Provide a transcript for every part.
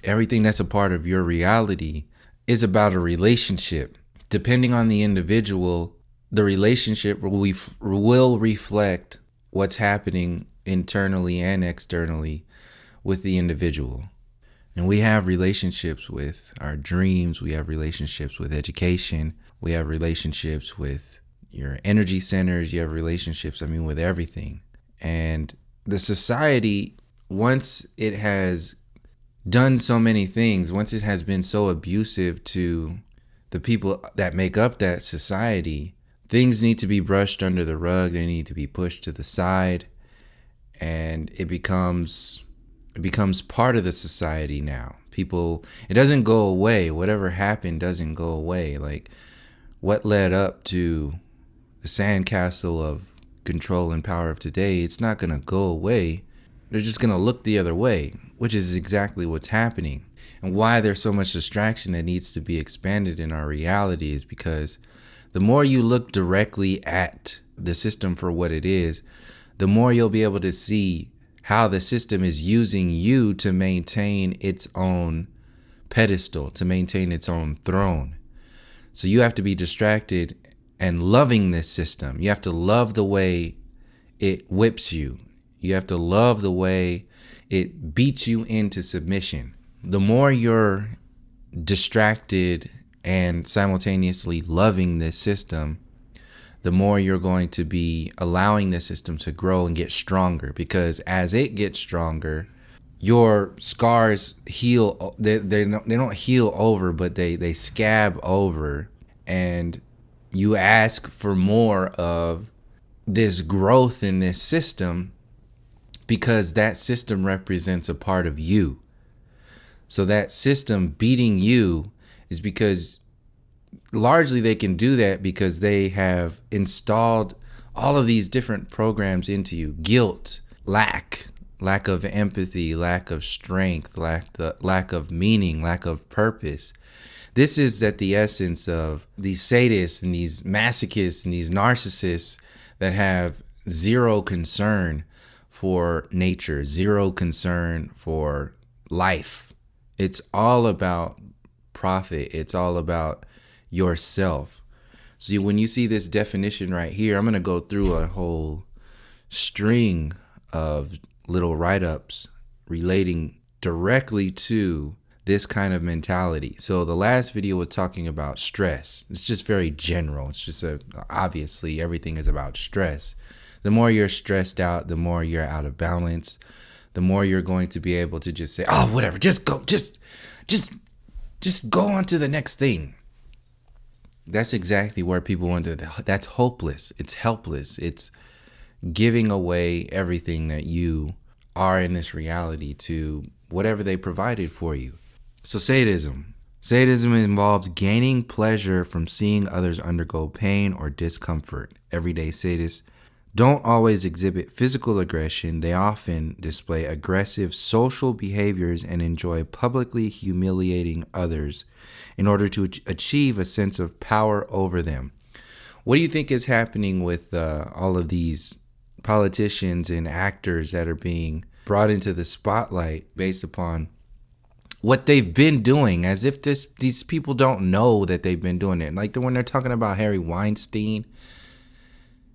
Everything that's a part of your reality is about a relationship. Depending on the individual, the relationship will reflect what's happening internally and externally with the individual. And we have relationships with our dreams. We have relationships with education. We have relationships with your energy centers. You have relationships, with everything. And the society, once it has done so many things, once it has been so abusive to the people that make up that society, things need to be brushed under the rug. They need to be pushed to the side. And it becomes part of the society now. It doesn't go away. Whatever happened doesn't go away. Like what led up to the sandcastle of control and power of today, it's not going to go away. They're just going to look the other way, which is exactly what's happening. And why there's so much distraction that needs to be expanded in our reality is because the more you look directly at the system for what it is, the more you'll be able to see how the system is using you to maintain its own pedestal, to maintain its own throne. So you have to be distracted and loving this system. You have to love the way it whips you. You have to love the way it beats you into submission. The more you're distracted and simultaneously loving this system, the more you're going to be allowing the system to grow and get stronger. Because as it gets stronger, your scars heal. They don't heal over, but they scab over. And you ask for more of this growth in this system because that system represents a part of you. So that system beating you is because largely they can do that because they have installed all of these different programs into you. Guilt, lack of empathy, lack of strength, lack of meaning, lack of purpose. This is at the essence of these sadists and these masochists and these narcissists that have zero concern for nature, zero concern for life. It's all about profit. It's all about yourself. So when you see this definition right here, I'm going to go through a whole string of little write-ups relating directly to this kind of mentality. So the last video was talking about stress. It's just very general. It's just obviously everything is about stress. The more you're stressed out, the more you're out of balance, the more you're going to be able to just say, oh, whatever, just go on to the next thing. That's exactly where people want to. That's hopeless. It's helpless. It's giving away everything that you are in this reality to whatever they provided for you. So sadism. Sadism involves gaining pleasure from seeing others undergo pain or discomfort. Everyday sadists don't always exhibit physical aggression. They often display aggressive social behaviors and enjoy publicly humiliating others in order to achieve a sense of power over them. What do you think is happening with all of these politicians and actors that are being brought into the spotlight based upon what they've been doing, as if these people don't know that they've been doing it? Like when they're talking about Harry Weinstein,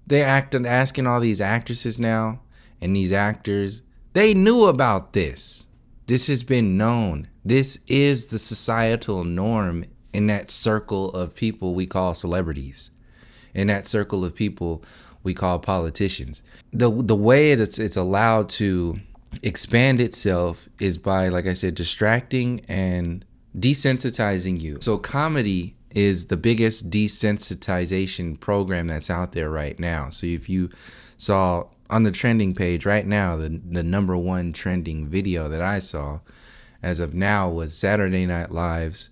they're asking all these actresses now and these actors, they knew about this. This has been known. This is the societal norm in that circle of people we call celebrities, in that circle of people we call politicians. The way it's allowed to expand itself is by, like I said, distracting and desensitizing you. So comedy is the biggest desensitization program that's out there right now. So if you saw on the trending page right now, the number one trending video that I saw as of now was Saturday Night Live's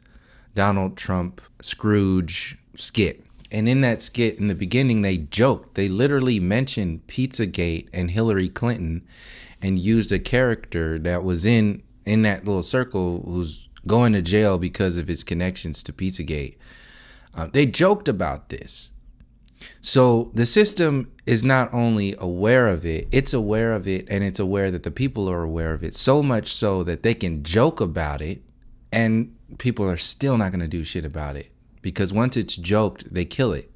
Donald Trump Scrooge skit. And in that skit, in the beginning, they joked. They literally mentioned Pizzagate and Hillary Clinton and used a character that was in that little circle who's going to jail because of his connections to Pizzagate. They joked about this. So the system is not only aware of it, it's aware of it, and it's aware that the people are aware of it, so much so that they can joke about it and people are still not going to do shit about it, because once it's joked, they kill it.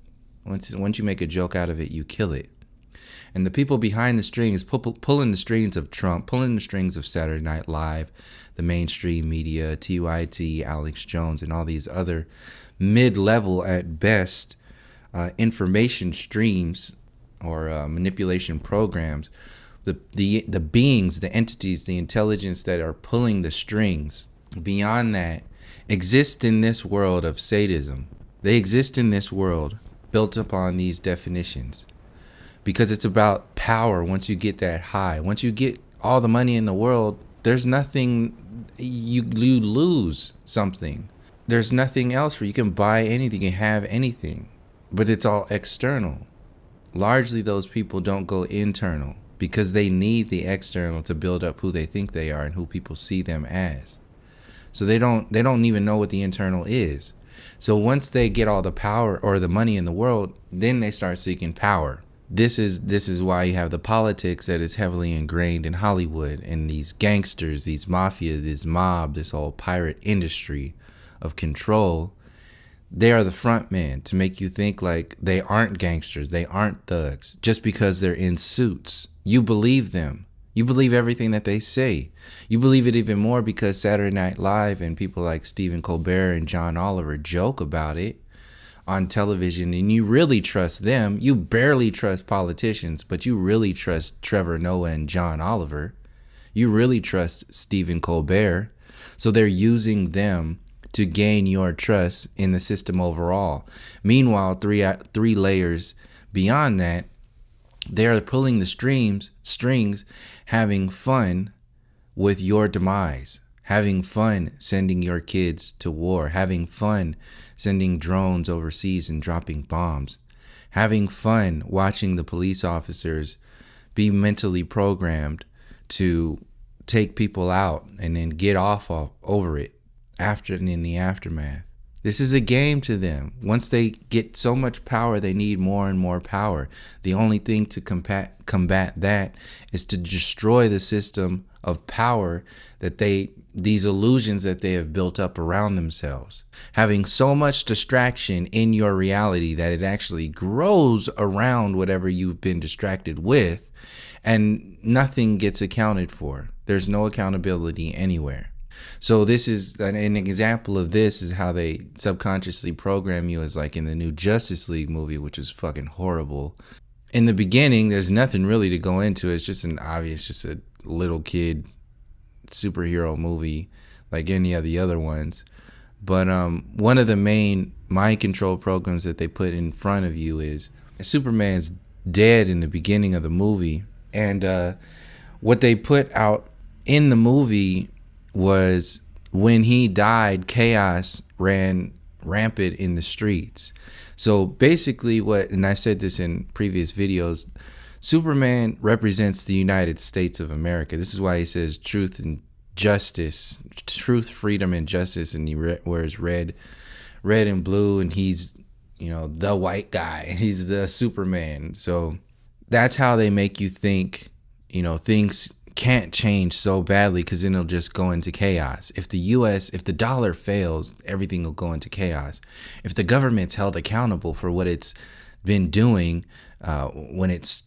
Once you make a joke out of it, you kill it. And the people behind the strings, pulling the strings of Trump, pulling the strings of Saturday Night Live, the mainstream media, TYT, Alex Jones, and all these other mid-level at best information streams or manipulation programs, the beings, the entities, the intelligence that are pulling the strings, beyond that, exist in this world of sadism. They exist in this world built upon these definitions, because it's about power. Once you get that high, once you get all the money in the world, there's nothing, you lose something. There's nothing else where you can buy anything, you can have anything, but it's all external. Largely those people don't go internal because they need the external to build up who they think they are and who people see them as. So they don't even know what the internal is. So once they get all the power or the money in the world, then they start seeking power. This is why you have the politics that is heavily ingrained in Hollywood, and these gangsters, these mafia, this mob, this whole pirate industry of control. They are the front man to make you think like they aren't gangsters, they aren't thugs, just because they're in suits. You believe them. You believe everything that they say. You believe it even more because Saturday Night Live and people like Stephen Colbert and John Oliver joke about it on television, and you really trust them. You barely trust politicians, but you really trust Trevor Noah and John Oliver. You really trust Stephen Colbert. So they're using them to gain your trust in the system overall. Meanwhile, three layers beyond that, they're pulling the strings, having fun with your demise, having fun sending your kids to war, having fun sending drones overseas and dropping bombs, having fun watching the police officers be mentally programmed to take people out and then get off over it after and in the aftermath. This is a game to them. Once they get so much power, they need more and more power. The only thing to combat that is to destroy the system of power that these illusions that they have built up around themselves. Having so much distraction in your reality that it actually grows around whatever you've been distracted with, and nothing gets accounted for. There's no accountability anywhere. So this is an example of this is how they subconsciously program you, as like in the new Justice League movie, which is fucking horrible. In the beginning, there's nothing really to go into. It's just just a little kid superhero movie like any of the other ones. But one of the main mind control programs that they put in front of you is Superman's dead in the beginning of the movie. And what they put out in the movie was when he died, chaos ran rampant in the streets. So basically and I've said this in previous videos, Superman represents the United States of America. This is why he says truth and justice, truth, freedom, and justice, and he wears red and blue, and he's, the white guy. He's the Superman. So that's how they make you think, things can't change so badly, because then it'll just go into chaos. If the dollar fails, everything will go into chaos. If the government's held accountable for what it's been doing, when it's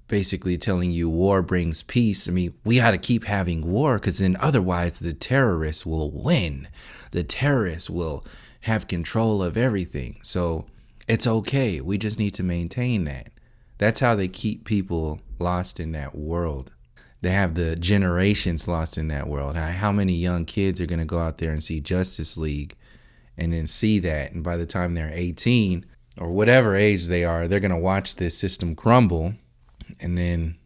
basically telling you war brings peace, we got to keep having war, because then otherwise the terrorists will win. The terrorists will have control of everything. So it's okay. We just need to maintain that. That's how they keep people lost in that world. They have the generations lost in that world. How many young kids are going to go out there and see Justice League and then see that? And by the time they're 18 or whatever age they are, they're going to watch this system crumble. And then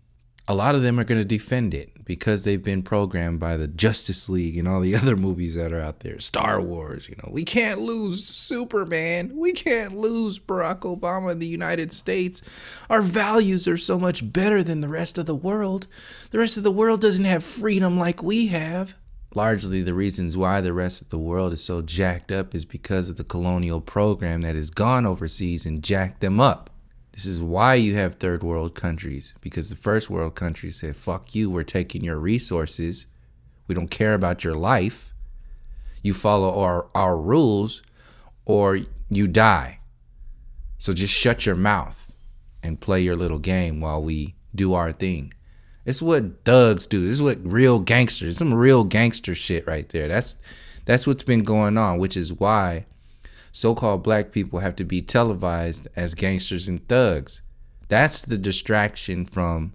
a lot of them are going to defend it because they've been programmed by the Justice League and all the other movies that are out there. Star Wars, we can't lose Superman. We can't lose Barack Obama in the United States. Our values are so much better than the rest of the world. The rest of the world doesn't have freedom like we have. Largely the reasons why the rest of the world is so jacked up is because of the colonial program that has gone overseas and jacked them up. This is why you have third world countries, because the first world countries said, fuck you, we're taking your resources. We don't care about your life. You follow our rules or you die. So just shut your mouth and play your little game while we do our thing. It's what thugs do. This is what real gangsters, some real gangster shit right there. That's what's been going on, which is why so-called black people have to be televised as gangsters and thugs. That's the distraction from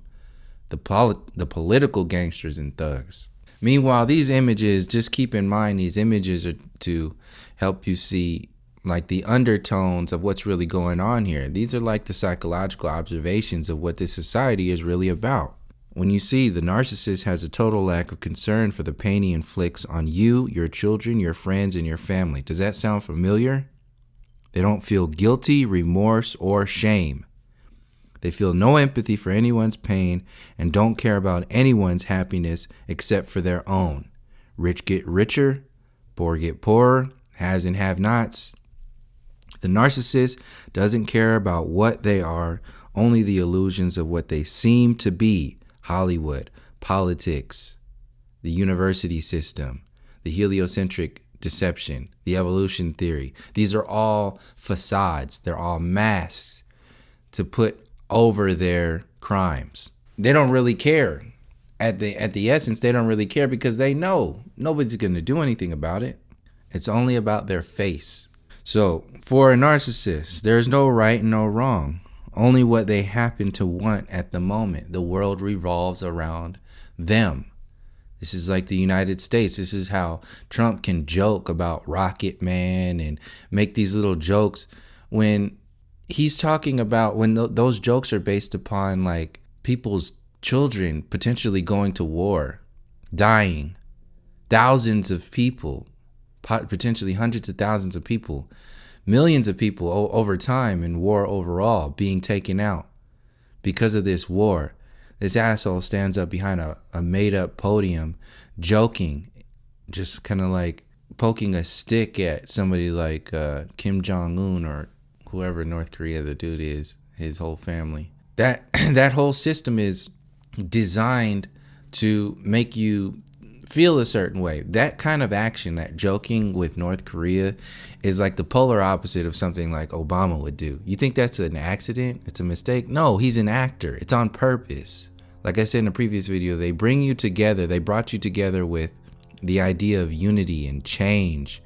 the political gangsters and thugs. Meanwhile, these images, just keep in mind, these images are to help you see like the undertones of what's really going on here. These are like the psychological observations of what this society is really about. When you see the narcissist has a total lack of concern for the pain he inflicts on you, your children, your friends, and your family. Does that sound familiar? They don't feel guilty, remorse, or shame. They feel no empathy for anyone's pain and don't care about anyone's happiness except for their own. Rich get richer, poor get poorer, has and have-nots. The narcissist doesn't care about what they are, only the illusions of what they seem to be. Hollywood, politics, the university system, the heliocentric deception, the evolution theory. These are all facades. They're all masks to put over their crimes. They don't really care. At the essence, they don't really care because they know nobody's going to do anything about it. It's only about their face. So for a narcissist, there's no right and no wrong. Only what they happen to want at the moment. The world revolves around them. This is like the United States. This is how Trump can joke about Rocket Man and make these little jokes when he's talking about when those jokes are based upon like people's children potentially going to war, dying, thousands of people, potentially hundreds of thousands of people, millions of people over time in war overall being taken out because of this war. This asshole stands up behind a made-up podium joking, just kind of like poking a stick at somebody like Kim Jong-un or whoever North Korea the dude is, his whole family. That whole system is designed to make you feel a certain way. That kind of action, that joking with North Korea, is like the polar opposite of something like Obama would do. You think that's an accident? It's a mistake? No, he's an actor. It's on purpose. Like I said in the previous video, they bring you together. They brought you together with the idea of unity and change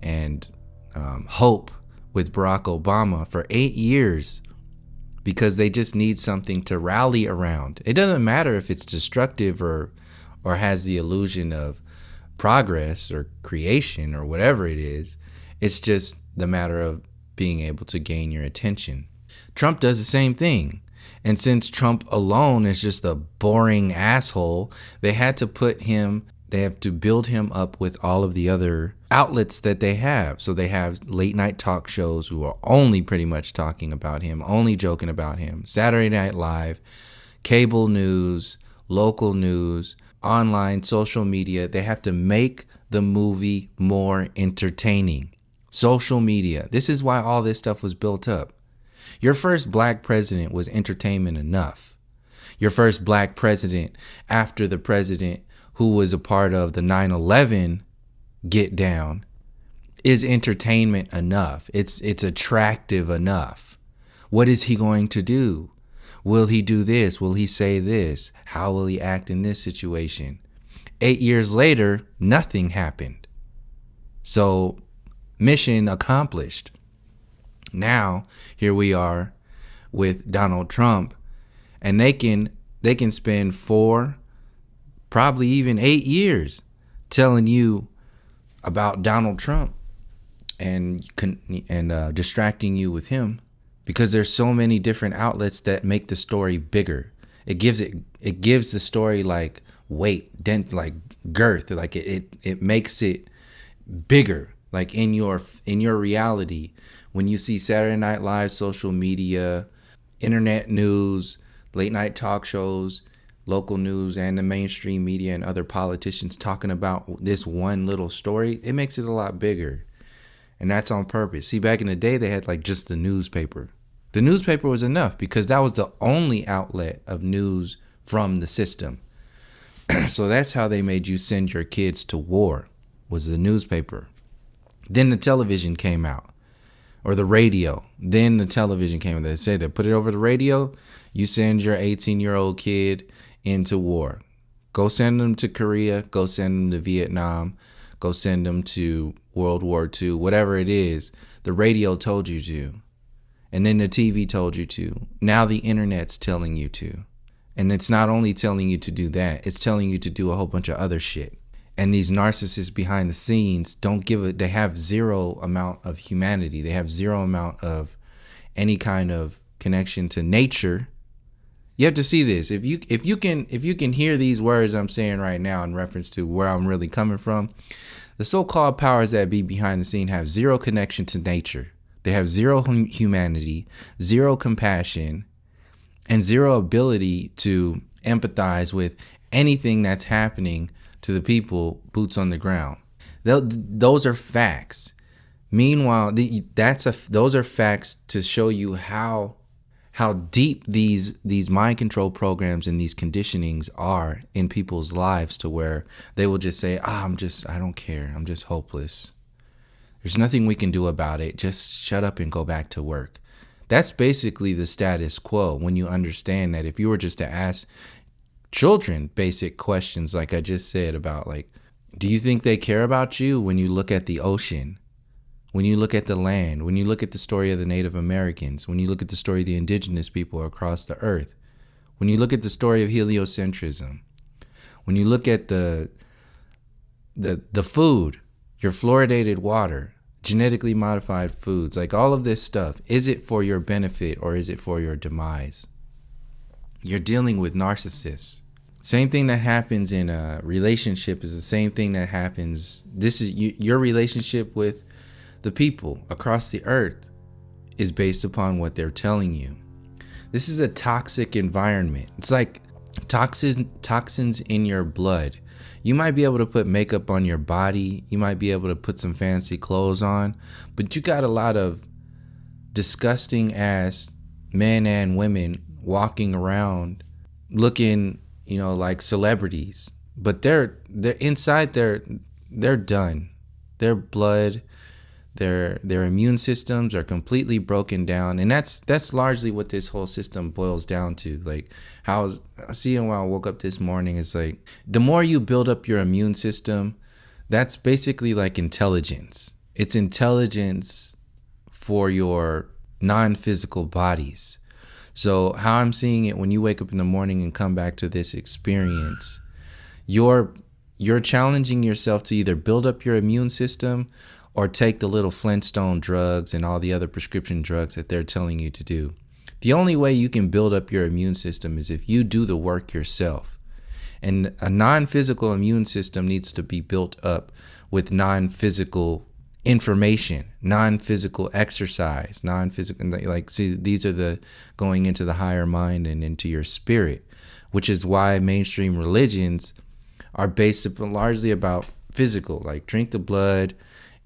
and hope with Barack Obama for 8 years because they just need something to rally around. It doesn't matter if it's destructive or has the illusion of progress or creation or whatever it is. It's just the matter of being able to gain your attention. Trump does the same thing. And since Trump alone is just a boring asshole, they have to build him up with all of the other outlets that they have. So they have late night talk shows who are only pretty much talking about him, only joking about him. Saturday Night Live, cable news, local news, online, social media. They have to make the movie more entertaining. Social media. This is why all this stuff was built up. Your first black president was entertainment enough. Your first black president after the president who was a part of the 9/11 get down is entertainment enough. It's attractive enough. What is he going to do? Will he do this? Will he say this? How will he act in this situation? 8 years later, nothing happened. So, mission accomplished. Now, here we are with Donald Trump, and they can spend 4, probably even 8 years telling you about Donald Trump and distracting you with him. Because there's so many different outlets that make the story bigger. It gives the story like weight, dent, like girth, like it makes it bigger. Like in your reality, when you see Saturday Night Live, social media, internet news, late night talk shows, local news, and the mainstream media and other politicians talking about this one little story, it makes it a lot bigger. And that's on purpose. See, back in the day, they had like just the newspaper. The newspaper was enough because that was the only outlet of news from the system. So that's how they made you send your kids to war, was the newspaper. Then the television came out, or the radio. Then the television came out. They said to put it over the radio, you send your 18-year-old kid into war. Go send them to Korea, go send them to Vietnam, go send them to World War II, whatever it is. The radio told you to. And then the TV told you to. Now the internet's telling you to. And it's not only telling you to do that, it's telling you to do a whole bunch of other shit. And these narcissists behind the scenes they have zero amount of humanity. They have zero amount of any kind of connection to nature. You have to see this. If you can hear these words I'm saying right now in reference to where I'm really coming from, the so-called powers that be behind the scene have zero connection to nature. They have zero humanity, zero compassion, and zero ability to empathize with anything that's happening to the people boots on the ground. Those are facts. Meanwhile, those are facts to show you how deep these mind control programs and these conditionings are in people's lives, to where they will just say, I don't care. I'm just hopeless. There's nothing we can do about it. Just shut up and go back to work. That's basically the status quo when you understand that if you were just to ask children basic questions, like I just said, about like, do you think they care about you when you look at the ocean? When you look at the land, when you look at the story of the Native Americans, when you look at the story of the indigenous people across the earth, when you look at the story of heliocentrism, when you look at the food, your fluoridated water, genetically modified foods, like all of this stuff, is it for your benefit or is it for your demise? You're dealing with narcissists. Same thing that happens in a relationship is the same thing that happens. This is your relationship with the people across the earth is based upon what they're telling you. This is a toxic environment. It's like toxins in your blood. You might be able to put makeup on your body. You might be able to put some fancy clothes on, but you got a lot of disgusting ass men and women walking around looking, like celebrities, but they're inside. They're done. Their blood, their immune systems are completely broken down, and that's largely what this whole system boils down to. Like how I see it when I woke up this morning, it's like the more you build up your immune system, that's basically like intelligence. It's intelligence for your non-physical bodies. So how I'm seeing it, when you wake up in the morning and come back to this experience, you're challenging yourself to either build up your immune system or take the little Flintstone drugs and all the other prescription drugs that they're telling you to do. The only way you can build up your immune system is if you do the work yourself. And a non-physical immune system needs to be built up with non-physical information, non-physical exercise, non-physical, these are the going into the higher mind and into your spirit, which is why mainstream religions are based upon largely about physical, like drink the blood,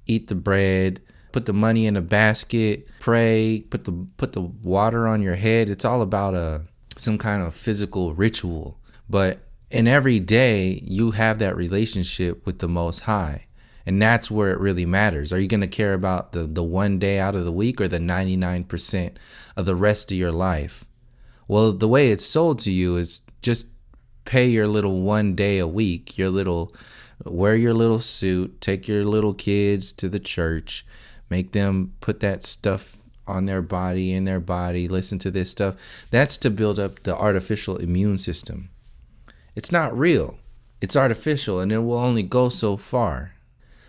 eat the bread, put the money in a basket, pray, put the water on your head. It's all about some kind of physical ritual. But in every day, you have that relationship with the Most High. And that's where it really matters. Are you going to care about the one day out of the week or the 99% of the rest of your life? Well, the way it's sold to you is just pay your little one day a week, wear your little suit, take your little kids to the church, make them put that stuff on their body, in their body, listen to this stuff. That's to build up the artificial immune system. It's not real. It's artificial, and it will only go so far.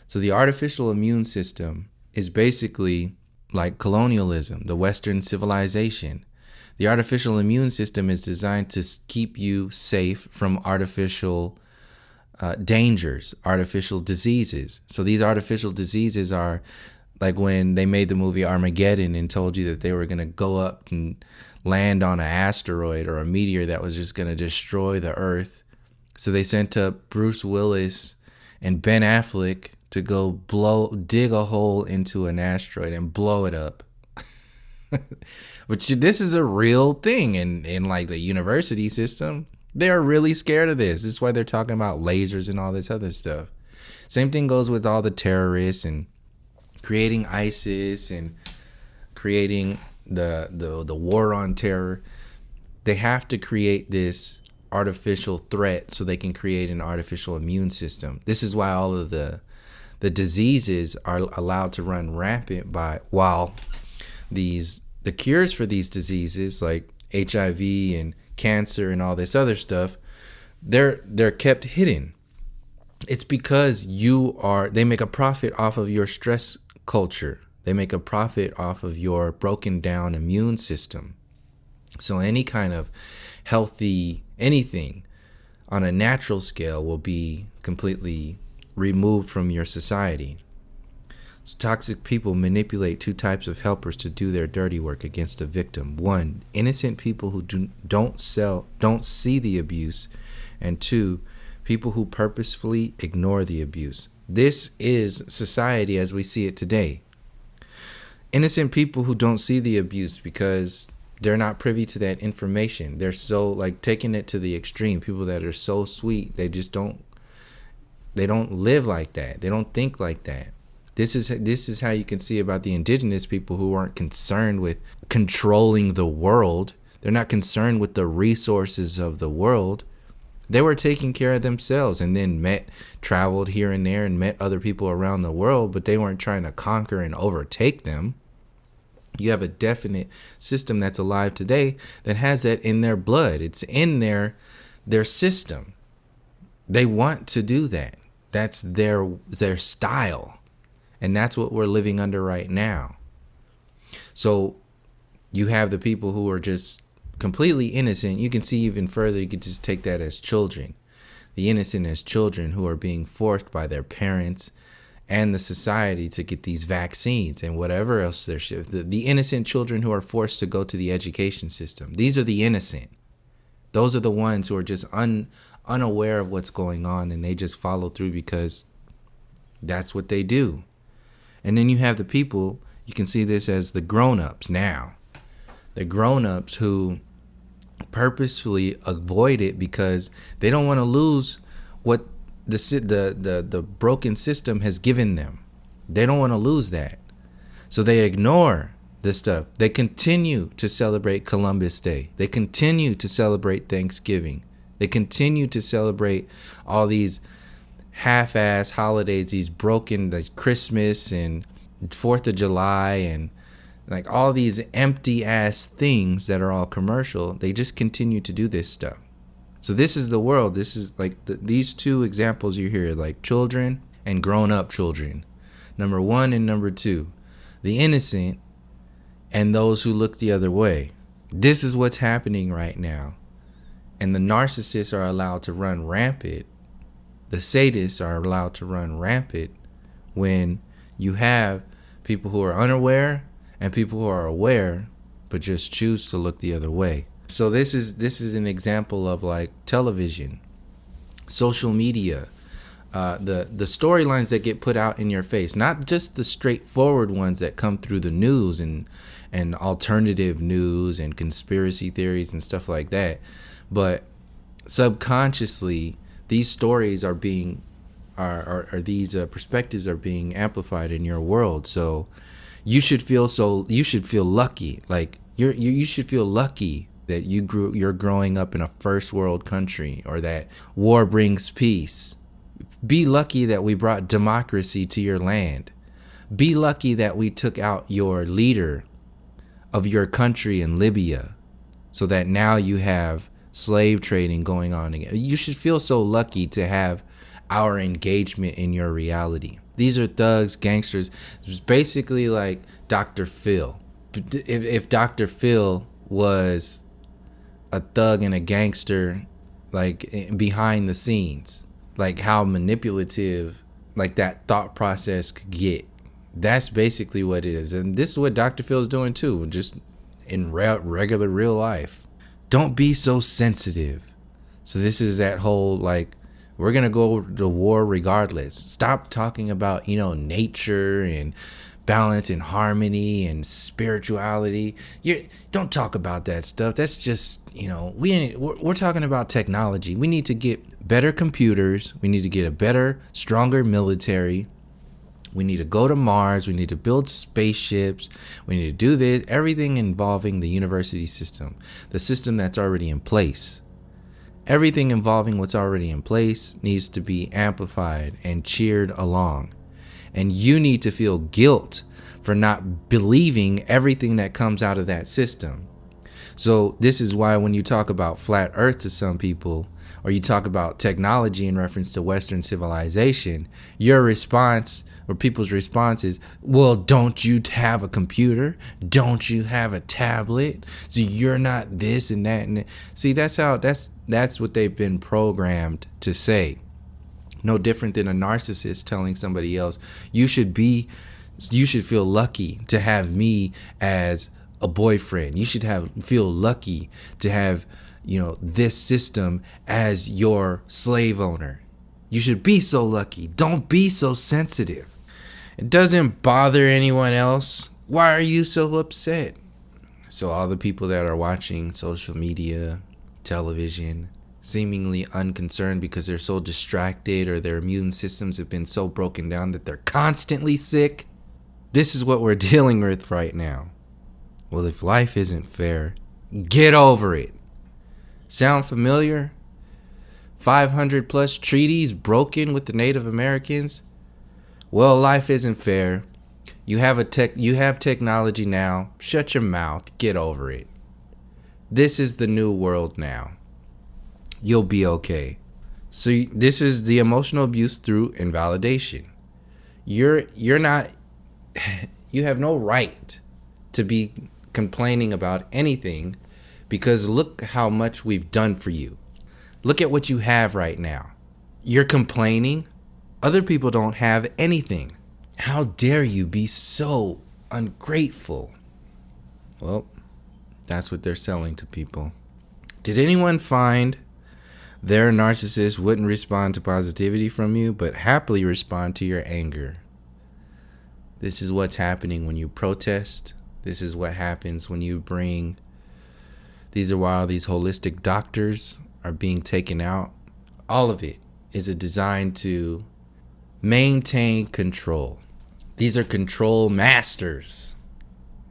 So the artificial immune system is basically like colonialism, the Western civilization. The artificial immune system is designed to keep you safe from artificial dangers, artificial diseases. So these artificial diseases are like when they made the movie Armageddon and told you that they were going to go up and land on an asteroid or a meteor that was just going to destroy the earth. So they sent up Bruce Willis and Ben Affleck to go dig a hole into an asteroid and blow it up. But this is a real thing in like the university system. They're really scared of this. This is why they're talking about lasers and all this other stuff. Same thing goes with all the terrorists and creating ISIS and creating the war on terror. They have to create this artificial threat so they can create an artificial immune system. This is why all of the diseases are allowed to run rampant while the cures for these diseases like HIV and cancer and all this other stuff, they're kept hidden. It's because they make a profit off of your stress culture. They make a profit off of your broken down immune system. So any kind of healthy anything on a natural scale will be completely removed from your society. So toxic people manipulate two types of helpers to do their dirty work against a victim. One, innocent people who don't see the abuse, and two, people who purposefully ignore the abuse. This is society as we see it today. Innocent people who don't see the abuse because they're not privy to that information. They're so like taking it to the extreme. People that are so sweet, they don't live like that. They don't think like that. This is how you can see about the indigenous people who aren't concerned with controlling the world. They're not concerned with the resources of the world. They were taking care of themselves and then traveled here and there and met other people around the world, but they weren't trying to conquer and overtake them. You have a definite system that's alive today that has that in their blood. It's in their system. They want to do that. That's their style. And that's what we're living under right now. So you have the people who are just completely innocent. You can see even further, you could just take that as children. The innocent as children who are being forced by their parents and the society to get these vaccines and whatever else the innocent children who are forced to go to the education system. These are the innocent. Those are the ones who are just unaware of what's going on, and they just follow through because that's what they do. And then you have the people, you can see this as the grown-ups now. The grown-ups who purposefully avoid it because they don't want to lose what the broken system has given them. They don't want to lose that. So they ignore this stuff. They continue to celebrate Columbus Day. They continue to celebrate Thanksgiving. They continue to celebrate all these half-ass holidays, these broken, like Christmas and 4th of July and like all these empty-ass things that are all commercial. They just continue to do this stuff. So this is the world. This is like these two examples you hear, like children and grown-up children. Number one and number two, the innocent and those who look the other way. This is what's happening right now. And the narcissists are allowed to run rampant. The sadists are allowed to run rampant when you have people who are unaware and people who are aware but just choose to look the other way. So this is an example of like television, social media, the storylines that get put out in your face, not just the straightforward ones that come through the news and alternative news and conspiracy theories and stuff like that, but subconsciously these stories are being these perspectives are being amplified in your world. So you should feel lucky. Like you should feel lucky that you're growing up in a first world country, or that war brings peace. Be lucky that we brought democracy to your land. Be lucky that we took out your leader of your country in Libya, so that now you have slave trading going on again. You should feel so lucky to have our engagement in your reality. These are thugs, gangsters. It's basically like Dr. Phil. If Dr. Phil was a thug and a gangster, like behind the scenes, like how manipulative like that thought process could get. That's basically what it is. And this is what Dr. Phil's doing too, just in regular real life. Don't be so sensitive. So this is that whole like, we're going to go to war regardless. Stop talking about, nature and balance and harmony and spirituality. You don't talk about that stuff. That's just, we're talking about technology. We need to get better computers. We need to get a better, stronger military. We need to go to Mars. We need to build spaceships. We need to do this, everything involving the university system, the system that's already in place. Everything involving what's already in place needs to be amplified and cheered along. And you need to feel guilt for not believing everything that comes out of that system. So this is why when you talk about flat earth to some people, or you talk about technology in reference to Western civilization, your response or people's response is, well, don't you have a computer? Don't you have a tablet? So you're not this and that and that. See, that's what they've been programmed to say. No different than a narcissist telling somebody else, you should feel lucky to have me as a boyfriend. You should feel lucky to have, this system as your slave owner. You should be so lucky. Don't be so sensitive. It doesn't bother anyone else. Why are you so upset? So all the people that are watching social media, television, seemingly unconcerned because they're so distracted or their immune systems have been so broken down that they're constantly sick. This is what we're dealing with right now. Well, if life isn't fair, get over it. Sound familiar? 500 plus treaties broken with the Native Americans. Well, life isn't fair. You have technology now. Shut your mouth. Get over it. This is the new world now. You'll be okay. So this is the emotional abuse through invalidation. You have no right to be complaining about anything because look how much we've done for you. Look at what you have right now. You're complaining. Other people don't have anything. How dare you be so ungrateful? Well, that's what they're selling to people. Did anyone find their narcissist wouldn't respond to positivity from you, but happily respond to your anger? This is what's happening when you protest. This is what happens when you bring... These are why all these holistic doctors are being taken out. All of it is a design to maintain control. These are control masters.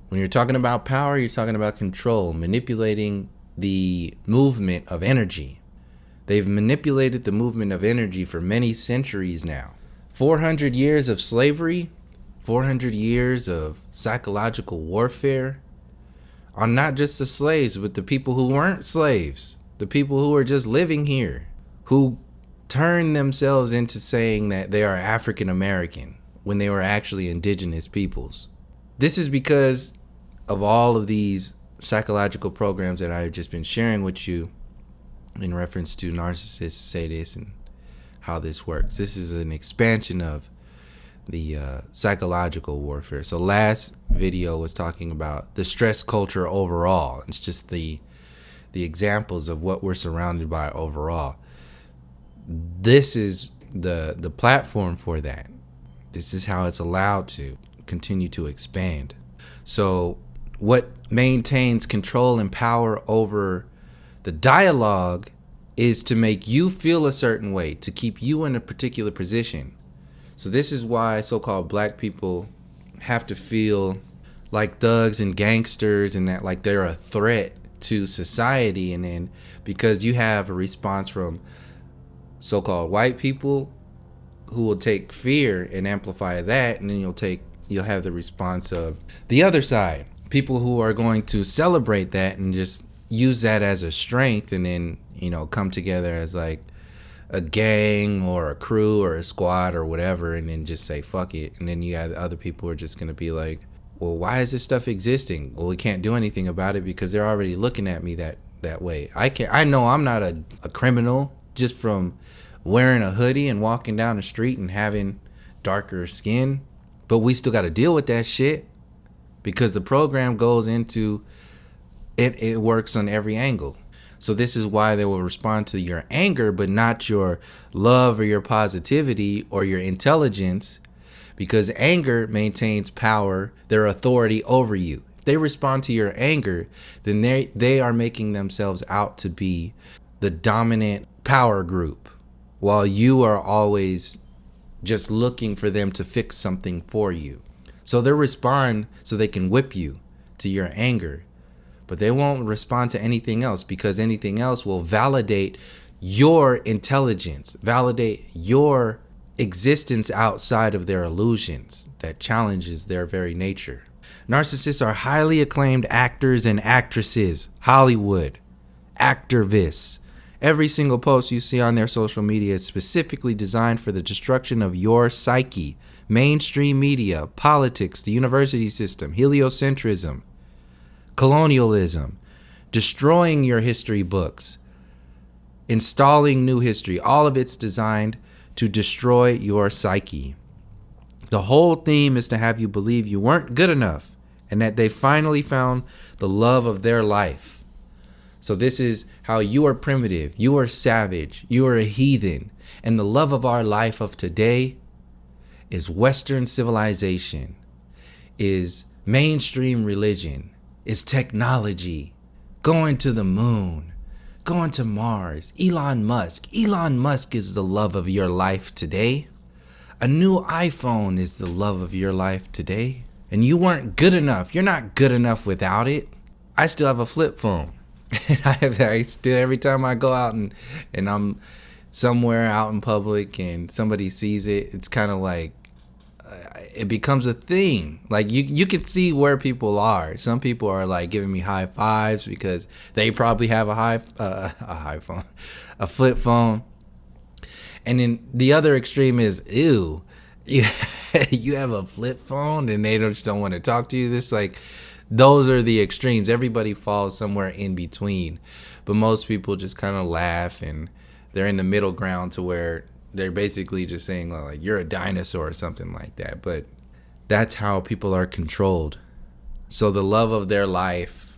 When you're talking about power, you're talking about control, manipulating the movement of energy. They've manipulated the movement of energy for many centuries now. 400 years of slavery, 400 years of psychological warfare on not just the slaves, but the people who weren't slaves, the people who were just living here, who turned themselves into saying that they are African American when they were actually indigenous peoples. This is because of all of these psychological programs that I've just been sharing with you in reference to narcissists, sadists, and how this works. This is an expansion of the psychological warfare. So last video was talking about the stress culture overall. It's just the examples of what we're surrounded by overall. This is the platform for that. This is how it's allowed to continue to expand. So what maintains control and power over the dialogue is to make you feel a certain way, to keep you in a particular position. So this is why so-called black people have to feel like thugs and gangsters and that like they're a threat to society. And then because you have a response from so-called white people who will take fear and amplify that, and then you'll have the response of the other side, people who are going to celebrate that and just use that as a strength, and then come together as like a gang or a crew or a squad or whatever, and then just say fuck it. And then you have other people who are just going to be like, well, why is this stuff existing? Well, we can't do anything about it because they're already looking at me that way. I know I'm not a criminal just from wearing a hoodie and walking down the street and having darker skin, but we still got to deal with that shit because the program goes into it. It works on every angle. So this is why they will respond to your anger, but not your love or your positivity or your intelligence, because anger maintains power, their authority over you. If they respond to your anger, then they are making themselves out to be the dominant power group, while you are always just looking for them to fix something for you. So they'll respond so they can whip you to your anger, but they won't respond to anything else, because anything else will validate your intelligence, validate your existence outside of their illusions that challenges their very nature. Narcissists are highly acclaimed actors and actresses, Hollywood, activists. Every single post you see on their social media is specifically designed for the destruction of your psyche. Mainstream media, politics, the university system, heliocentrism, colonialism, destroying your history books, installing new history. All of it's designed to destroy your psyche. The whole theme is to have you believe you weren't good enough and that they finally found the love of their life. So this is how you are primitive, you are savage, you are a heathen, and the love of our life of today is Western civilization, is mainstream religion, is technology, going to the moon, going to Mars, Elon Musk. Elon Musk is the love of your life today. A new iPhone is the love of your life today. And you weren't good enough. You're not good enough without it. I still have a flip phone. And I still, every time I go out and I'm somewhere out in public and somebody sees it, it's kind of like it becomes a thing. Like you can see where people are. Some people are like giving me high fives because they probably have a flip phone. And then the other extreme is, ew, you have a flip phone, and they just don't want to talk to you. This like, those are the extremes. Everybody falls somewhere in between, but most people just kind of laugh, and they're in the middle ground to where they're basically just saying, well, like, you're a dinosaur or something like that. But that's how people are controlled. So the love of their life,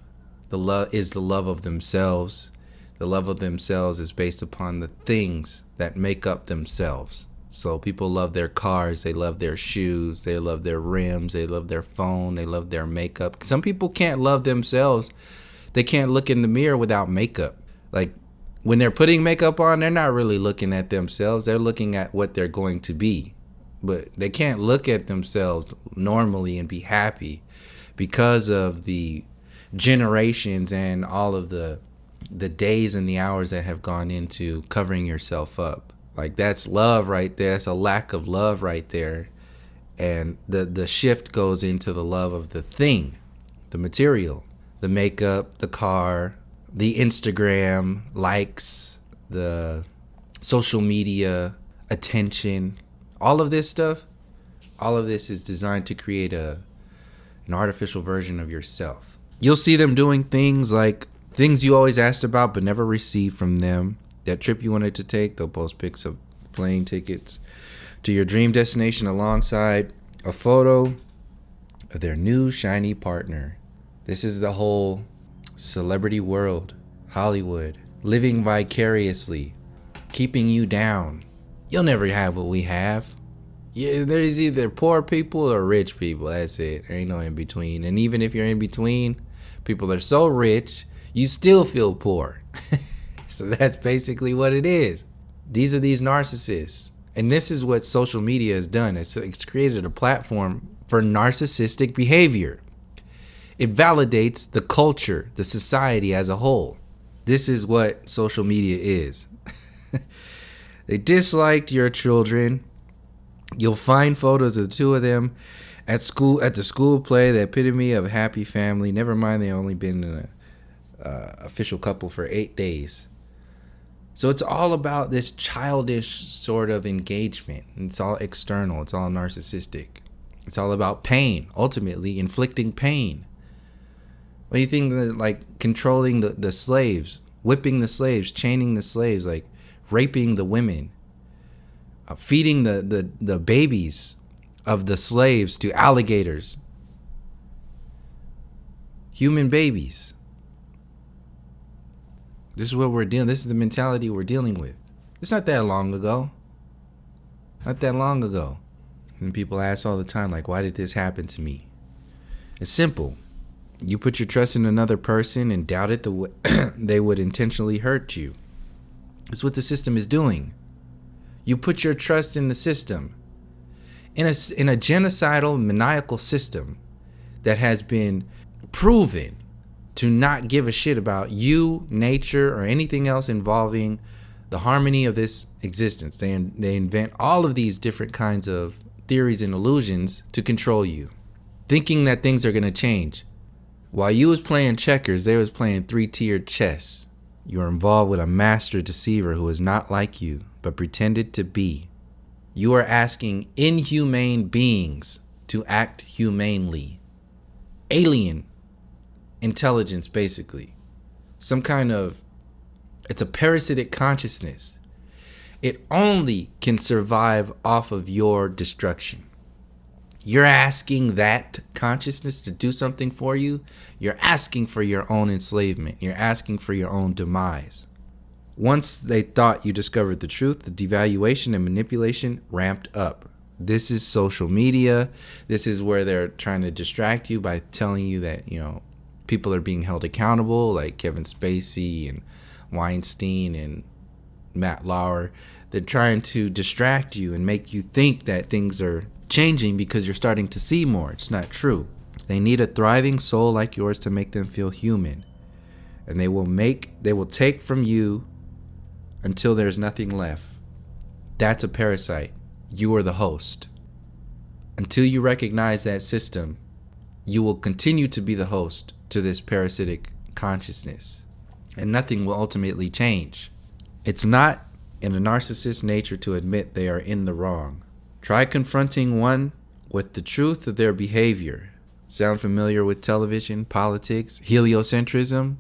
is the love of themselves. The love of themselves is based upon the things that make up themselves. So people love their cars, they love their shoes, they love their rims, they love their phone, they love their makeup. Some people can't love themselves. They can't look in the mirror without makeup. Like, when they're putting makeup on, they're not really looking at themselves. They're looking at what they're going to be. But they can't look at themselves normally and be happy because of the generations and all of the days and the hours that have gone into covering yourself up. Like, that's love right there. That's a lack of love right there. And the shift goes into the love of the thing, the material, the makeup, the car, the Instagram likes, the social media attention, all of this stuff. All of this is designed to create an artificial version of yourself. You'll see them doing things like things you always asked about but never received from them. That trip you wanted to take, they'll post pics of plane tickets to your dream destination alongside a photo of their new shiny partner. This is the whole celebrity world, Hollywood, living vicariously, keeping you down. You'll never have what we have. Yeah, there's either poor people or rich people. That's it. There ain't no in between. And even if you're in between, people are so rich, you still feel poor. So that's basically what it is. These are these narcissists. And this is what social media has done. It's created a platform for narcissistic behavior. It validates the culture, the society as a whole. This is what social media is. They disliked your children. You'll find photos of the two of them at the school play, the epitome of a happy family. Never mind, they only been in an official couple for 8 days. So it's all about this childish sort of engagement. It's all external. It's all narcissistic. It's all about pain, ultimately inflicting pain. What do you think that, like, controlling the slaves, whipping the slaves, chaining the slaves, like raping the women, feeding the babies of the slaves to alligators, human babies. This is what we're dealing. This is the mentality we're dealing with. It's not that long ago. Not that long ago. And people ask all the time, like, why did this happen to me? It's simple. You put your trust in another person and doubted they would intentionally hurt you. That's what the system is doing. You put your trust in the system. In a genocidal, maniacal system that has been proven to not give a shit about you, nature, or anything else involving the harmony of this existence. They invent all of these different kinds of theories and illusions to control you, thinking that things are going to change. While you was playing checkers, they was playing 3-tiered chess. You are involved with a master deceiver who is not like you, but pretended to be. You are asking inhumane beings to act humanely. Alien intelligence, basically. Some kind of, it's a parasitic consciousness. It only can survive off of your destruction. You're asking that consciousness to do something for you. You're asking for your own enslavement. You're asking for your own demise. Once they thought you discovered the truth, the devaluation and manipulation ramped up. This is social media. This is where they're trying to distract you by telling you that, people are being held accountable, like Kevin Spacey and Weinstein and Matt Lauer. They're trying to distract you and make you think that things are changing because you're starting to see more. It's not true. They need a thriving soul like yours to make them feel human. And they will take from you until there's nothing left. That's a parasite. You are the host. Until you recognize that system, you will continue to be the host to this parasitic consciousness. And nothing will ultimately change. It's not in a narcissist's nature to admit they are in the wrong. Try confronting one with the truth of their behavior. Sound familiar with television, politics, heliocentrism?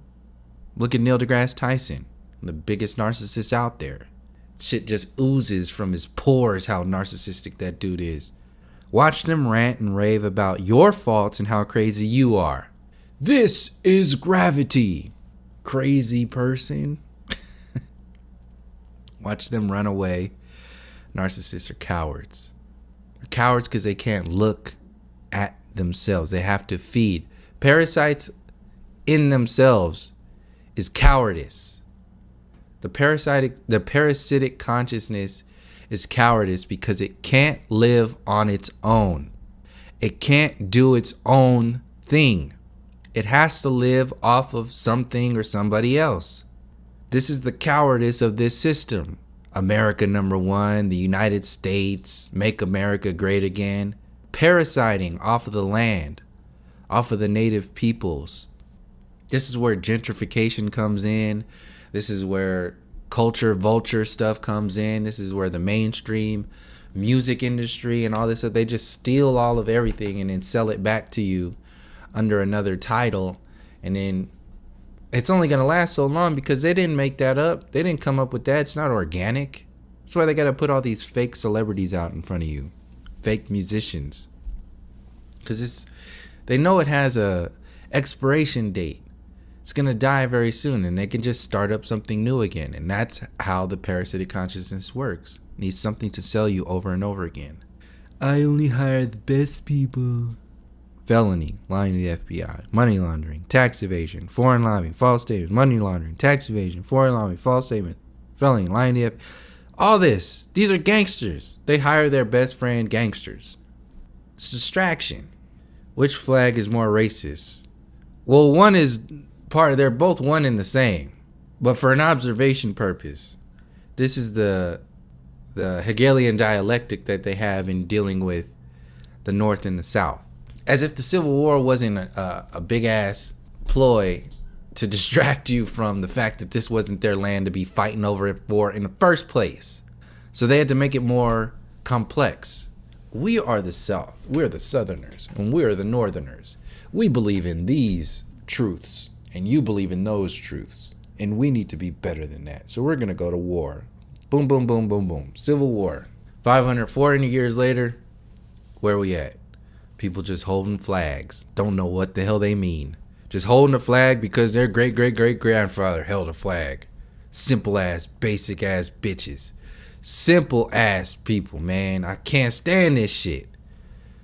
Look at Neil deGrasse Tyson, the biggest narcissist out there. Shit just oozes from his pores how narcissistic that dude is. Watch them rant and rave about your faults and how crazy you are. This is gravity, crazy person. Watch them run away. Narcissists are cowards. They're cowards because they can't look at themselves. They have to feed. Parasites in themselves is cowardice. The parasitic consciousness is cowardice because it can't live on its own. It can't do its own thing. It has to live off of something or somebody else. This is the cowardice of this system. America #1, the United States, make America great again. Parasiting off of the land, off of the native peoples. This is where gentrification comes in. This is where culture vulture stuff comes in. This is where the mainstream music industry and all this stuff, they just steal all of everything and then sell it back to you under another title. And then it's only going to last so long because they didn't make that up. They didn't come up with that. It's not organic. That's why they got to put all these fake celebrities out in front of you. Fake musicians. Because they know it has a expiration date. It's going to die very soon, and they can just start up something new again. And that's how the parasitic consciousness works. It needs something to sell you over and over again. I only hire the best people. Felony, lying to the FBI, money laundering, tax evasion, foreign lobbying, false statement, money laundering, tax evasion, foreign lobbying, false statement, felony, lying to the FBI. All this, these are gangsters. They hire their best friend gangsters. It's distraction. Which flag is more racist? Well, they're both one and the same. But for an observation purpose, this is the Hegelian dialectic that they have in dealing with the North and the South. As if the Civil War wasn't a big-ass ploy to distract you from the fact that this wasn't their land to be fighting over it for in the first place. So they had to make it more complex. We are the South. We're the Southerners. And we're the Northerners. We believe in these truths. And you believe in those truths. And we need to be better than that. So we're going to go to war. Boom, boom, boom, boom, boom. Civil War. 400 years later, where we at? People just holding flags. Don't know what the hell they mean. Just holding a flag because their great-great-great-grandfather held a flag. Simple-ass, basic-ass bitches. Simple ass people, man. I can't stand this shit.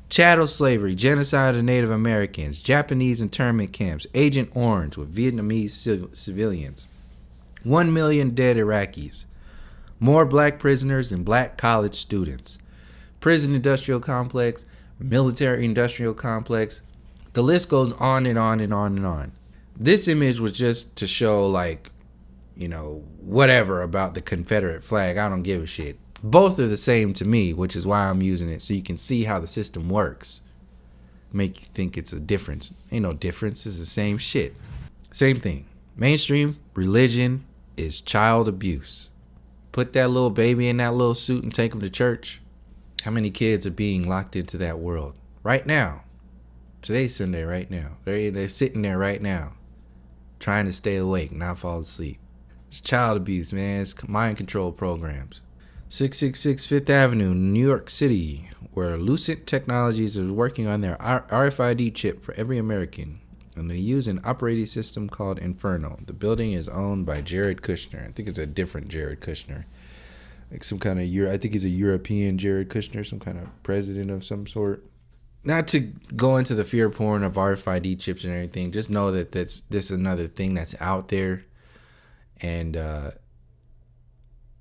Chattel slavery, genocide of Native Americans, Japanese internment camps, Agent Orange with Vietnamese civilians, 1 million dead Iraqis, more black prisoners than black college students, prison industrial complex, military industrial complex. The list goes on and on and on and on. This image was just to show, like, whatever about the Confederate flag. I don't give a shit. Both are the same to me, which is why I'm using it, so you can see how the system works. Make you think it's a difference. Ain't no difference. It's the same shit. Same thing. Mainstream religion is child abuse. Put that little baby in that little suit and take him to church. How many kids are being locked into that world right now? Today's Sunday right now. They're sitting there right now trying to stay awake, not fall asleep. It's child abuse, man. It's mind control programs. 666 Fifth Avenue, New York City, where Lucent Technologies is working on their RFID chip for every American. And they use an operating system called Inferno. The building is owned by Jared Kushner. I think it's a different Jared Kushner. Like some kind of I think he's a European Jared Kushner, some kind of president of some sort. Not to go into the fear porn of RFID chips and everything. Just know that this is another thing that's out there. And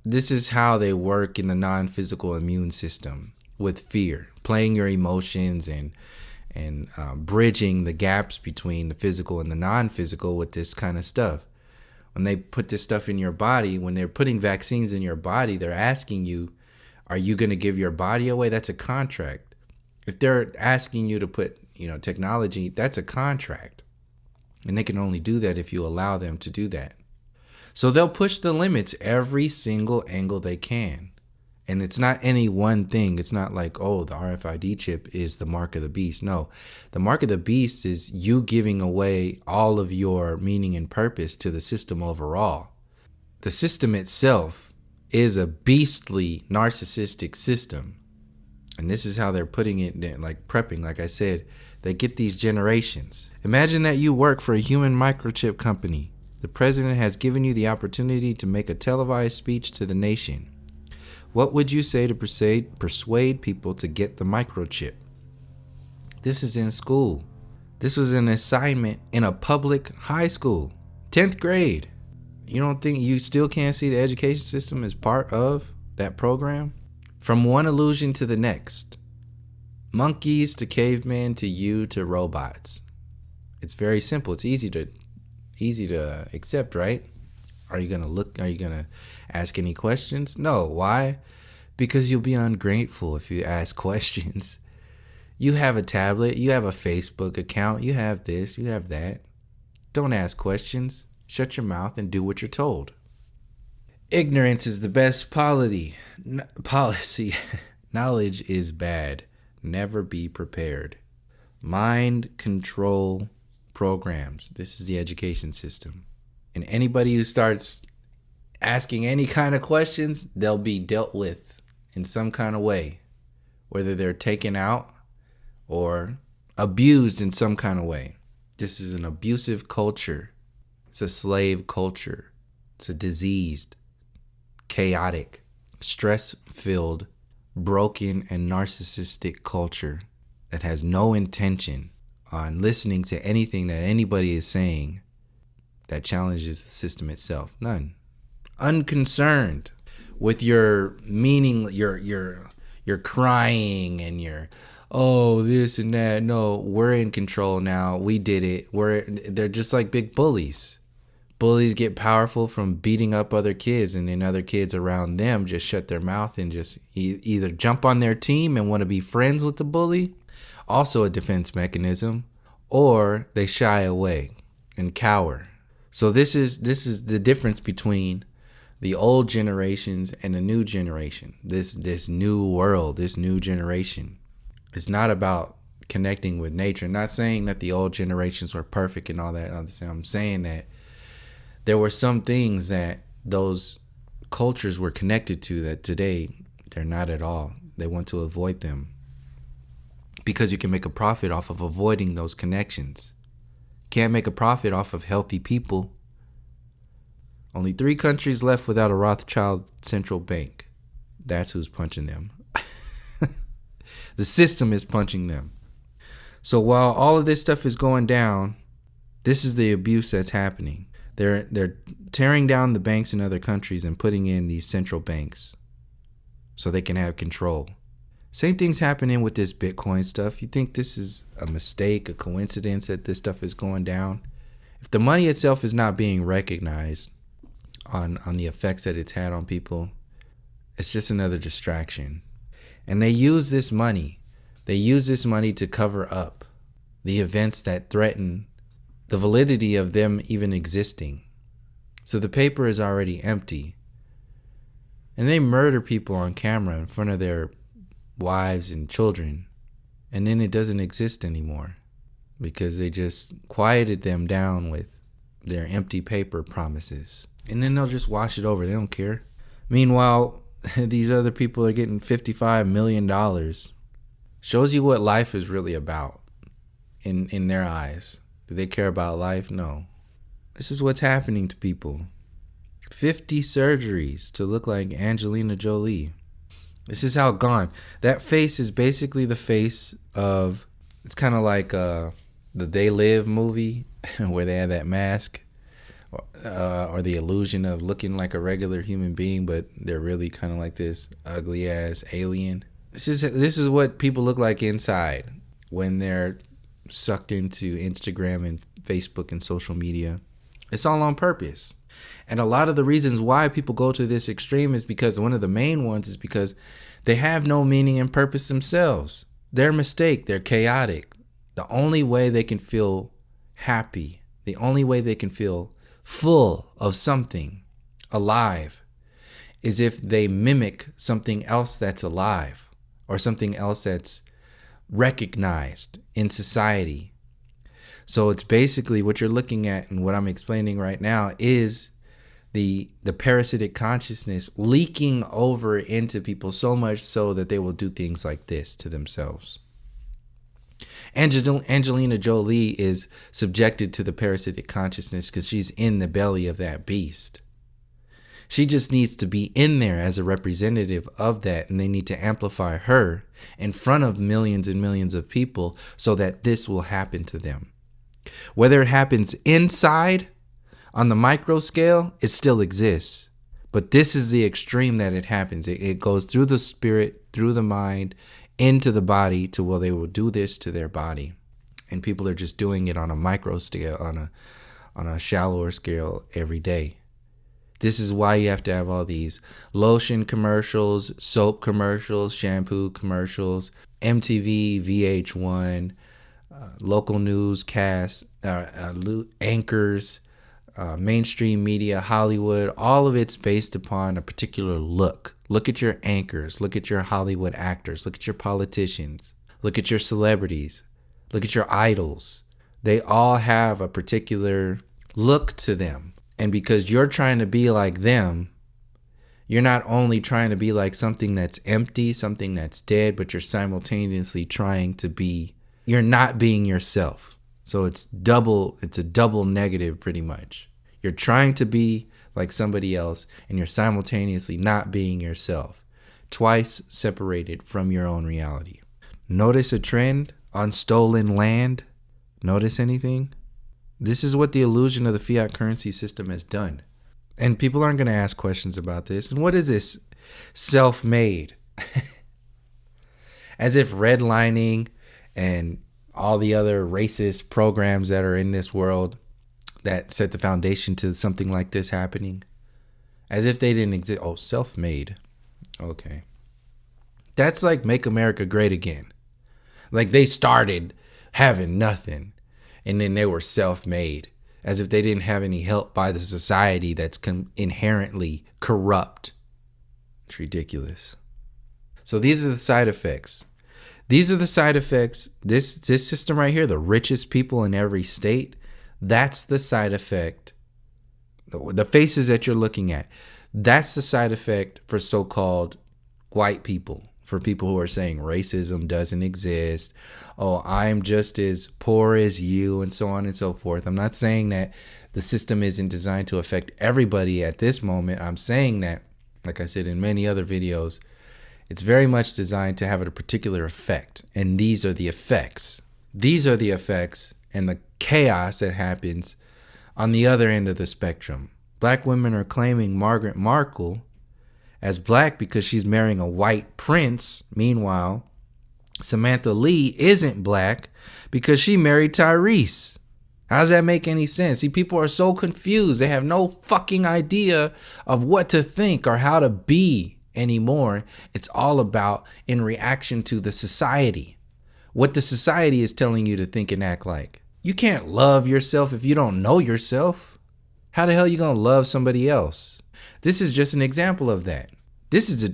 this is how they work in the non-physical immune system with fear, playing your emotions and bridging the gaps between the physical and the non-physical with this kind of stuff. When they put this stuff in your body, when they're putting vaccines in your body, they're asking you, are you going to give your body away? That's a contract. If they're asking you to put, technology, that's a contract. And they can only do that if you allow them to do that. So they'll push the limits every single angle they can. And it's not any one thing. It's not like, oh, the RFID chip is the mark of the beast. No, the mark of the beast is you giving away all of your meaning and purpose to the system overall. The system itself is a beastly, narcissistic system. And this is how they're putting it, like prepping, like I said. They get these generations. Imagine that you work for a human microchip company. The president has given you the opportunity to make a televised speech to the nation. What would you say to persuade people to get the microchip? This is in school. This was an assignment in a public high school, 10th grade. You don't think you still can't see the education system as part of that program? From one illusion to the next. Monkeys to cavemen to you to robots. It's very simple. It's easy to accept, right? Are you gonna ask any questions? No. Why? Because you'll be ungrateful if you ask questions. You have a tablet, you have a Facebook account, you have this, you have that. Don't ask questions. Shut your mouth and do what you're told. Ignorance is the best policy. Knowledge is bad. Never be prepared. Mind control programs. This is the education system. And anybody who starts asking any kind of questions, they'll be dealt with in some kind of way. Whether they're taken out or abused in some kind of way. This is an abusive culture. It's a slave culture. It's a diseased, chaotic, stress-filled, broken, and narcissistic culture that has no intention on listening to anything that anybody is saying that challenges the system itself. None. Unconcerned with your meaning, your crying and your, oh, this and that. No, we're in control now. We did it. They're just like big bullies. Bullies get powerful from beating up other kids, and then other kids around them just shut their mouth and just either jump on their team and want to be friends with the bully, also a defense mechanism, or they shy away and cower. So this is the difference between the old generations and the new generation. This new world, this new generation. It's not about connecting with nature. I'm not saying that the old generations were perfect and all that. I'm saying that there were some things that those cultures were connected to that today they're not at all. They want to avoid them because you can make a profit off of avoiding those connections. Can't make a profit off of healthy people. Only 3 countries left without a Rothschild central bank. That's who's punching them. The system is punching them. So while all of this stuff is going down, this is the abuse that's happening. They're tearing down the banks in other countries and putting in these central banks so they can have control. Same thing's happening with this Bitcoin stuff. You think this is a mistake, a coincidence that this stuff is going down? If the money itself is not being recognized on the effects that it's had on people, it's just another distraction. And they use this money. They use this money to cover up the events that threaten the validity of them even existing. So the paper is already empty. And they murder people on camera in front of their wives and children. And then it doesn't exist anymore because they just quieted them down with their empty paper promises. And then they'll just wash it over. They don't care. Meanwhile, these other people are getting $55 million. Shows you what life is really about in their eyes. Do they care about life? No. This is what's happening to people. 50 surgeries to look like Angelina Jolie. This is how gone. That face is basically the face of, it's kind of like the They Live movie where they have that mask. Or the illusion of looking like a regular human being, but they're really kind of like this ugly ass alien. This is what people look like inside when they're sucked into Instagram and Facebook and social media. It's all on purpose. And a lot of the reasons why people go to this extreme is because one of the main ones is because they have no meaning and purpose themselves. They're a mistake. They're chaotic. The only way they can feel happy, the only way they can feel full of something, alive, is if they mimic something else that's alive or something else that's recognized in society. So it's basically what you're looking at, and what I'm explaining right now is the parasitic consciousness leaking over into people, so much so that they will do things like this to themselves. Angelina Jolie is subjected to the parasitic consciousness because she's in the belly of that beast. She just needs to be in there as a representative of that, and they need to amplify her in front of millions and millions of people so that this will happen to them. Whether it happens inside, on the micro scale, it still exists. But this is the extreme that it happens. It goes through the spirit, through the mind, into the body, to where they will do this to their body. And people are just doing it on a micro scale, on a shallower scale every day. This is why you have to have all these lotion commercials, soap commercials, shampoo commercials, MTV, VH1, local newscasts, anchors, mainstream media, Hollywood. All of it's based upon a particular look. Look at your anchors. Look at your Hollywood actors. Look at your politicians. Look at your celebrities. Look at your idols. They all have a particular look to them. And because you're trying to be like them, you're not only trying to be like something that's empty, something that's dead, but you're simultaneously trying to be, you're not being yourself. So it's a double negative pretty much. You're trying to be like somebody else, and you're simultaneously not being yourself. Twice separated from your own reality. Notice a trend on stolen land? Notice anything? This is what the illusion of the fiat currency system has done. And people aren't going to ask questions about this. And what is this? Self-made. As if redlining and all the other racist programs that are in this world that set the foundation to something like this happening. As if they didn't exist. Oh, self-made. Okay. That's like Make America Great Again. Like they started having nothing and then they were self-made. As if they didn't have any help by the society that's inherently corrupt. It's ridiculous. So these are the side effects. These are the side effects. This system right here, the richest people in every state, that's the side effect. The faces that you're looking at, that's the side effect for so-called white people. For people who are saying racism doesn't exist. Oh, I'm just as poor as you, and so on and so forth. I'm not saying that the system isn't designed to affect everybody at this moment. I'm saying that, like I said in many other videos, It's very much designed to have a particular effect. And these are the effects. These are the effects and the chaos that happens on the other end of the spectrum. Black women are claiming Margaret Markle as black because she's marrying a white prince. Meanwhile, Samantha Lee isn't black because she married Tyrese. How does that make any sense? See, people are so confused. They have no fucking idea of what to think or how to be anymore. It's all about in reaction to the society. What the society is telling you to think and act like. You can't love yourself if you don't know yourself. How the hell are you going to love somebody else? This is just an example of that. This is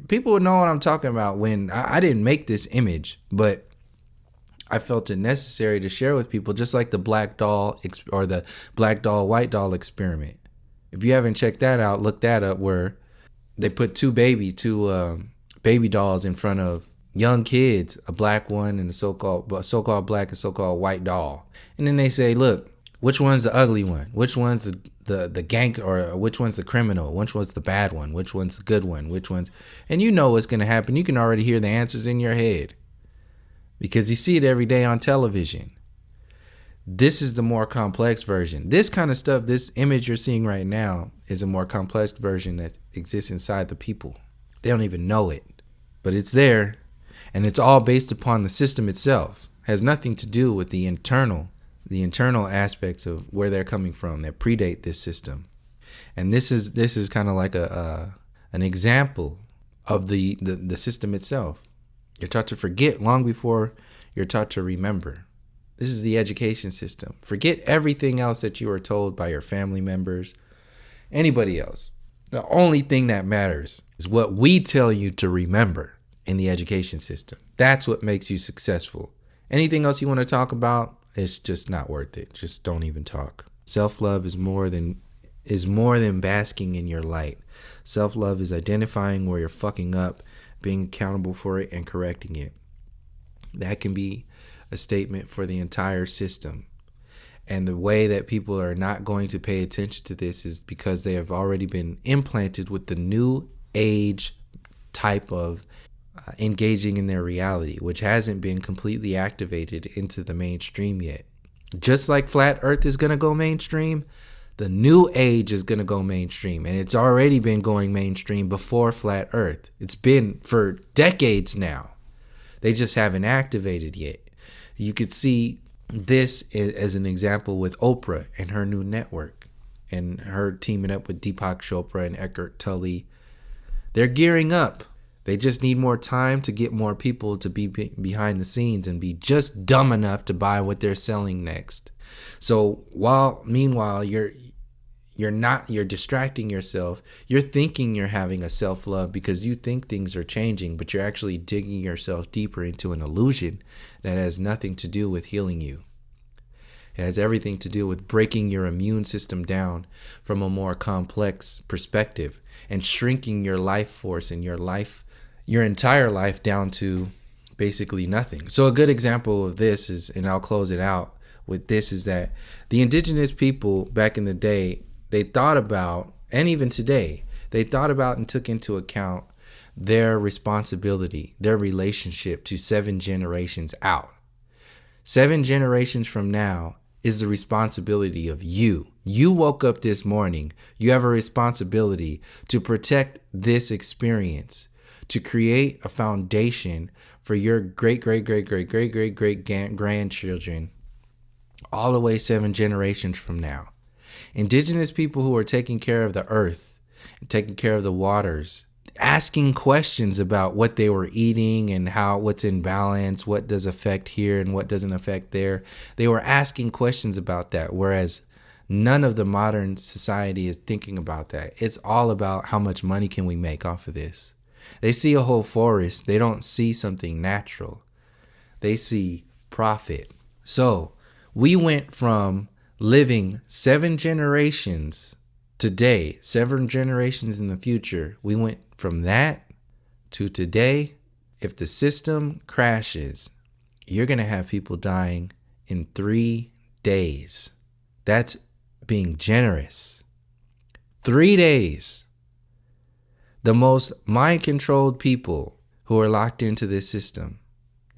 people would know what I'm talking about when I didn't make this image, but I felt it necessary to share with people, just like the black doll or the black doll, white doll experiment. If you haven't checked that out, look that up, where they put two baby dolls in front of young kids, a black one and a so-called black and so-called white doll. And then they say, look, which one's the ugly one? Which one's the gank, or which one's the criminal? Which one's the bad one? Which one's the good one? And you know what's going to happen. You can already hear the answers in your head, because you see it every day on television. This is the more complex version. This kind of stuff, this image you're seeing right now, is a more complex version that exists inside the people. They don't even know it, but it's there, and it's all based upon the system itself. It has nothing to do with the internal aspects of where they're coming from that predate this system. And this is kind of like an example of the system itself. You're taught to forget long before you're taught to remember. This is the education system. Forget everything else that you were told by your family members, anybody else. The only thing that matters is what we tell you to remember in the education system. That's what makes you successful. Anything else you want to talk about, it's just not worth it. Just don't even talk. Self-love is more than basking in your light. Self-love is identifying where you're fucking up, being accountable for it, and correcting it. That can be a statement for the entire system. And the way that people are not going to pay attention to this is because they have already been implanted with the new age type of engaging in their reality, which hasn't been completely activated into the mainstream yet. Just like flat earth is going to go mainstream, the new age is going to go mainstream, and it's already been going mainstream before flat earth. It's been for decades now. They just haven't activated yet. You could see this as an example with Oprah and her new network and her teaming up with Deepak Chopra and Eckhart Tolle. They're gearing up. They just need more time to get more people to be behind the scenes and be just dumb enough to buy what they're selling next. So meanwhile you're distracting yourself. You're thinking you're having a self-love because you think things are changing, but you're actually digging yourself deeper into an illusion that has nothing to do with healing you. It has everything to do with breaking your immune system down from a more complex perspective and shrinking your life force and your entire life down to basically nothing. So a good example of this is, and I'll close it out with this, is that the indigenous people back in the day, they thought about, and even today, they thought about and took into account their responsibility, their relationship to 7 generations out. 7 generations from now is the responsibility of you. You woke up this morning. You have a responsibility to protect this experience, to create a foundation for your great grandchildren all the way 7 generations from now. Indigenous people who are taking care of the earth, taking care of the waters, asking questions about what they were eating and what's in balance, what does affect here and what doesn't affect there. They were asking questions about that, whereas none of the modern society is thinking about that. It's all about how much money can we make off of this. They see a whole forest. They don't see something natural. They see profit. So we went from living 7 generations today, 7 generations in the future. We went from that to today. If the system crashes, you're going to have people dying in 3 days. That's being generous. 3 days. The most mind-controlled people who are locked into this system,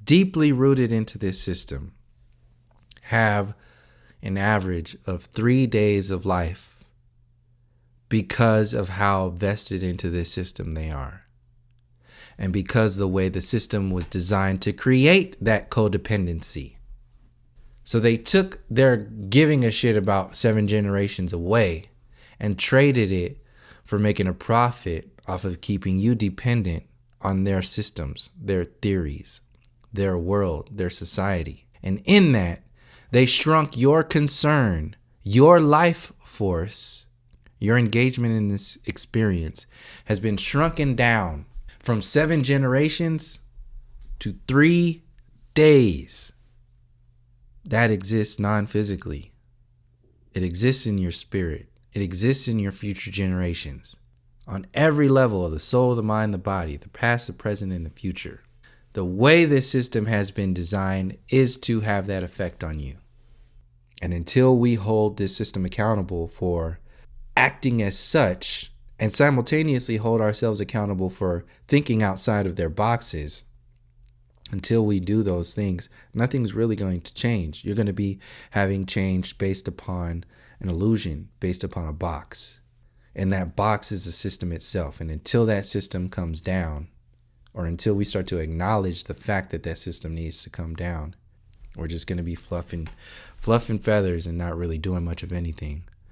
deeply rooted into this system, have an average of 3 days of life because of how vested into this system they are. And because the way the system was designed to create that codependency. So they took their giving a shit about 7 generations away and traded it for making a profit off of keeping you dependent on their systems, their theories, their world, their society. And in that, they shrunk your concern, your life force, your engagement in this experience has been shrunken down from 7 generations to 3 days. That exists non-physically. It exists in your spirit. It exists in your future generations. On every level of the soul, the mind, the body, the past, the present, and the future. The way this system has been designed is to have that effect on you. And until we hold this system accountable for acting as such, and simultaneously hold ourselves accountable for thinking outside of their boxes, until we do those things, nothing's really going to change. You're going to be having change based upon an illusion, based upon a box. And that box is the system itself. And until that system comes down, or until we start to acknowledge the fact that that system needs to come down, we're just going to be fluffing feathers and not really doing much of anything.